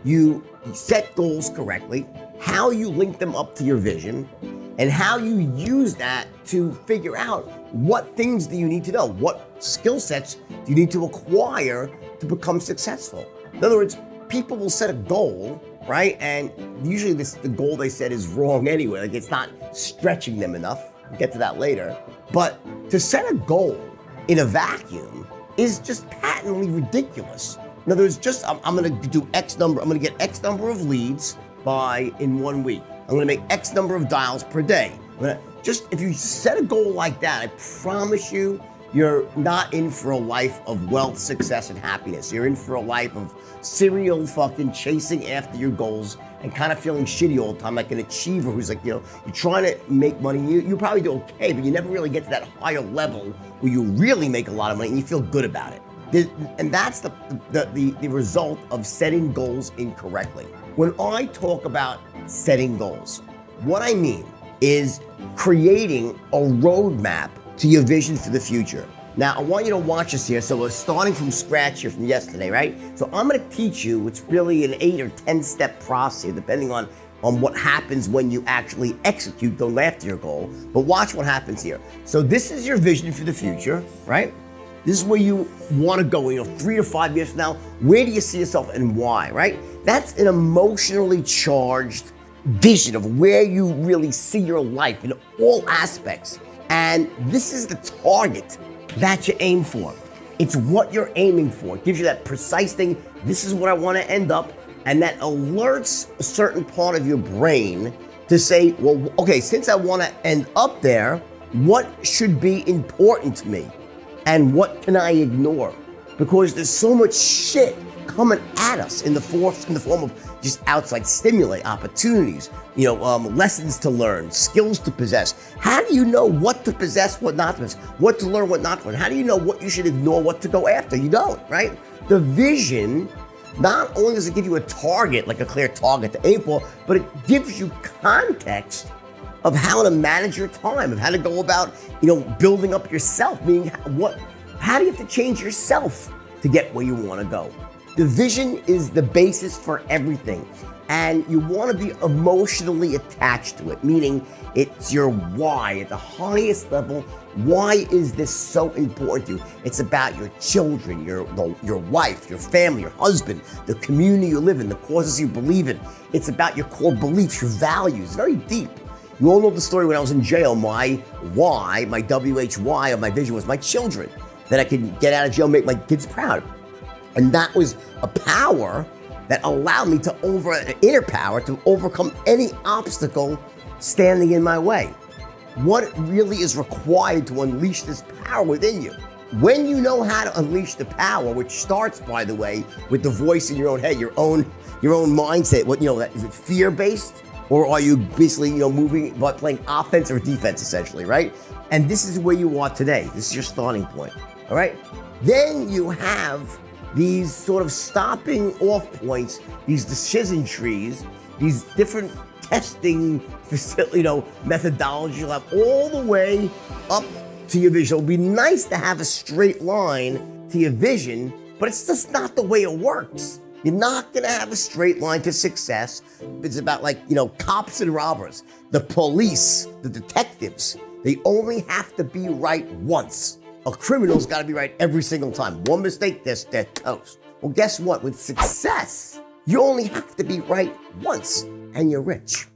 you set goals correctly, how you link them up to your vision, and how you use that to figure out what things do you need to know, what skill sets do you need to acquire to become successful. In other words, people will set a goal, right? And usually the goal they set is wrong anyway, like it's not stretching them enough. We'll get to that later. But to set a goal in a vacuum is just patently ridiculous. In other words, just I'm gonna do X number, I'm gonna get X number of leads in 1 week. I'm gonna make X number of dials per day. If you set a goal like that, I promise you, you're not in for a life of wealth, success, and happiness. You're in for a life of serial fucking chasing after your goals and kind of feeling shitty all the time, like an achiever who's like, you're trying to make money. You probably do okay, but you never really get to that higher level where you really make a lot of money and you feel good about it. And that's the result of setting goals incorrectly. When I talk about setting goals, what I mean is creating a roadmap to your vision for the future. Now, I want you to watch this here. So we're starting from scratch here from yesterday, right? So I'm gonna teach you, it's really an 8 or 10 step process, depending on what happens when you actually execute going after your goal. But watch what happens here. So this is your vision for the future, right? This is where you wanna go, 3 to 5 years from now. Where do you see yourself and why, right? That's an emotionally charged vision of where you really see your life in all aspects. And this is the target that you aim for. It's what you're aiming for. It gives you that precise thing. This is what I want to end up. And that alerts a certain part of your brain to say, well, okay, since I want to end up there, what should be important to me? And what can I ignore? Because there's so much shit coming at us in the form of just outside stimuli, opportunities, lessons to learn, skills to possess. How do you know what to possess, what not to possess, what to learn, what not to learn? How do you know what you should ignore, what to go after? You don't, right? The vision, not only does it give you a target, like a clear target to aim for, but it gives you context of how to manage your time, of how to go about, building up yourself, meaning how do you have to change yourself to get where you want to go? The vision is the basis for everything, and you want to be emotionally attached to it, meaning it's your why at the highest level. Why is this so important to you? It's about your children, your wife, your family, your husband, the community you live in, the causes you believe in. It's about your core beliefs, your values, very deep. You all know the story when I was in jail. My why, my WHY of my vision was my children, that I could get out of jail, make my kids proud. And that was a power that allowed me an inner power to overcome any obstacle standing in my way. What really is required to unleash this power within you? When you know how to unleash the power, which starts, by the way, with the voice in your own head, your own mindset. Is it fear-based, or are you basically moving but playing offense or defense essentially, right? And this is where you are today. This is your starting point. All right. Then you have these sort of stopping off points, these decision trees, these different testing methodologies you'll have all the way up to your vision. It'll be nice to have a straight line to your vision, but it's just not the way it works. You're not gonna have a straight line to success. It's about cops and robbers, the police, the detectives. They only have to be right once. A criminal's got to be right every single time. One mistake, they're toast. Well, guess what? With success, you only have to be right once, and you're rich.